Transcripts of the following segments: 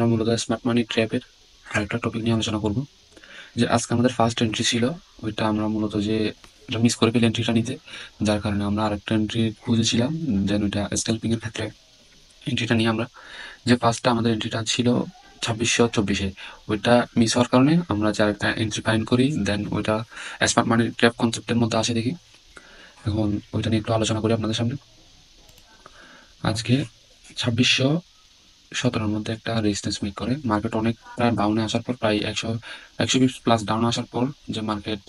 আমরা মূলত স্মার্ট মানি ট্র্যাপের আরেকটা টপিক নিয়ে আলোচনা করব। যে আজকে আমাদের ফার্স্ট এন্ট্রি ছিল, ওইটা আমরা মূলত যে মিস করে ফেলি এন্ট্রিটা নিতে, যার কারণে আমরা আরেকটা এন্ট্রি খুঁজেছিলাম। দেন ওইটা স্ক্যাল্পিং এর ক্ষেত্রে এন্ট্রিটা নিয়ে আমরা যে ফার্স্টটা আমাদের এন্ট্রিটা ছিল 2624-এ, ওইটা মিস হওয়ার কারণে আমরা যে আরেকটা এন্ট্রি ফাইন্ড করি। দেন ওইটা স্মার্ট মানি ট্র্যাপ কনসেপ্টের মধ্যে আসে দেখি। এখন ওইটা নিয়ে একটু আলোচনা করি আপনাদের সামনে। আজকে 2617-র মধ্যে একটা রেজিস্ট্যান্স মেক করে মার্কেট অনেক প্রায় ডাউনে আসার পর, প্রায় 100 পিপস প্লাস ডাউনে আসার পর যে মার্কেট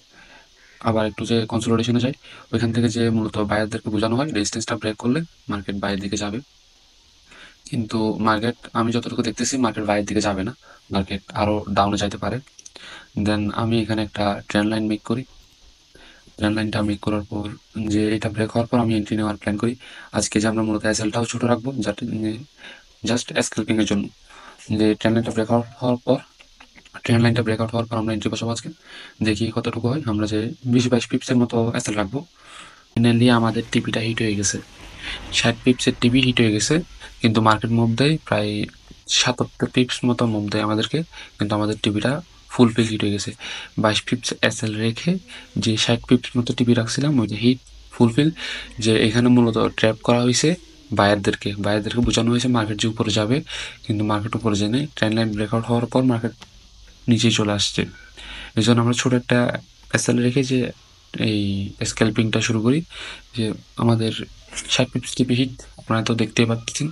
আবার একটু যে কনসোলিডেশনে যায়, ওইখান থেকে যে মূলত বায়ারদেরকে বোঝানো হয় রেজিস্ট্যান্সটা ব্রেক করলে মার্কেট বাইরের দিকে যাবে। কিন্তু মার্কেট আমি যতটুকু দেখতেছি মার্কেট বাইরের দিকে যাবে না, মার্কেট আরো ডাউনে যাইতে পারে। দেন আমি এখানে একটা ট্রেন্ড লাইন মেক করি। ট্রেন্ড লাইনটা মেক করার পর যে এটা ব্রেক হওয়ার পর আমি এন্ট্রি নেওয়ার প্ল্যান করি। আজকে যে আমরা মূলত এসএলটাও ছোট রাখবো, যাতে জাস্ট স্ক্যাল্পিং এর জন্য। যে ট্রেন্ড লাইনটা ব্রেকআউট হওয়ার পর আমরা এন্ট্রি বসাবো আজকে, দেখি কতটুকু হয়। আমরা যে 20-22 পিপসের মতো এসএল রাখবো। ফাইনালি আমাদের টিপিটা হিট হয়ে গেছে, 60 পিপসের টিপি হিট হয়ে গেছে। কিন্তু মার্কেট মুভ দেয় প্রায় 77 পিপস মতো মুভ দেয় আমাদেরকে, কিন্তু আমাদের টিপিটা ফুলফিল হিট হয়ে গেছে। 22 পিপস এসএল রেখে যে 60 পিপস মতো টিপি রাখছিলাম, ওই যে হিট ফুলফিল। যে এখানে মূলত ট্র্যাপ করা হয়েছে বায়ারদেরকে বোঝানো হয়েছে মার্কেট যে উপরে যাবে, কিন্তু মার্কেট উপরে যায় নাই। ট্রেন্ড লাইন ব্রেকআউট হওয়ার পর মার্কেট নিচেই চলে আসছে। এই জন্য আমরা ছোট একটা এসএল রেখে যে এই স্ক্যাল্পিংটা শুরু করি। যে আমাদের 60 পিপস টিপি হিট আপনারা তো দেখতেই পাচ্ছেন।